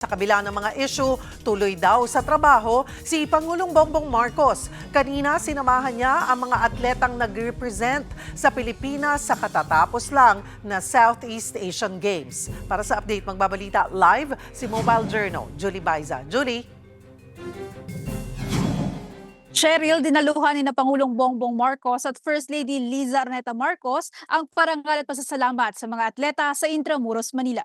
Sa kabila ng mga issue, tuloy daw sa trabaho si Pangulong Bongbong Marcos. Kanina sinamahan niya ang mga atletang nag-represent sa Pilipinas sa katatapos lang na Southeast Asian Games. Para sa update, magbabalita live si Mobile Journal, Julie Baiza. Julie? Cheryl, dinaluhan ni na Pangulong Bongbong Marcos at First Lady Liza Araneta Marcos ang parangal at pasasalamat sa mga atleta sa Intramuros, Manila.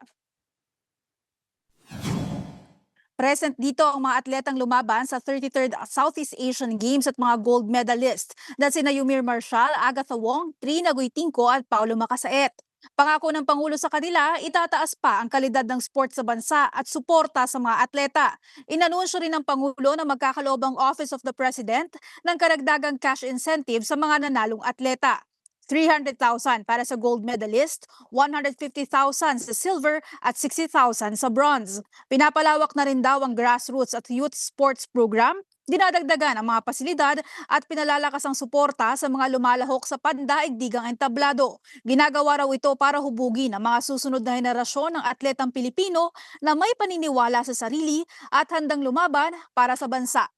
Present dito ang mga atletang lumaban sa 33rd Southeast Asian Games at mga gold medalist na sina Yumir Marshall, Agatha Wong, Trina Goytingco at Paulo Macasaet. Pangako ng Pangulo sa kanila, itataas pa ang kalidad ng sport sa bansa at suporta sa mga atleta. Inanunsyo rin ng Pangulo na magkakaloob ang Office of the President ng karagdagang cash incentive sa mga nanalong atleta. 300,000 para sa gold medalist, 150,000 sa silver at 60,000 sa bronze. Pinapalawak na rin daw ang grassroots at youth sports program, dinadagdagan ang mga pasilidad at pinalalakas ang suporta sa mga lumalahok sa pandaigdigang entablado. Ginagawa raw ito para hubugin ang mga susunod na henerasyon ng atletang Pilipino na may paniniwala sa sarili at handang lumaban para sa bansa.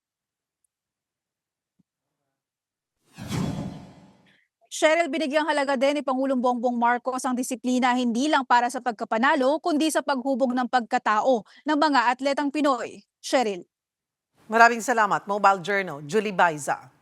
Cheryl, binigyang halaga din ni Pangulong Bongbong Marcos ang disiplina hindi lang para sa pagkapanalo, kundi sa paghubog ng pagkatao ng mga atletang Pinoy. Cheryl. Maraming salamat, Mobile Journal, Julie Baiza.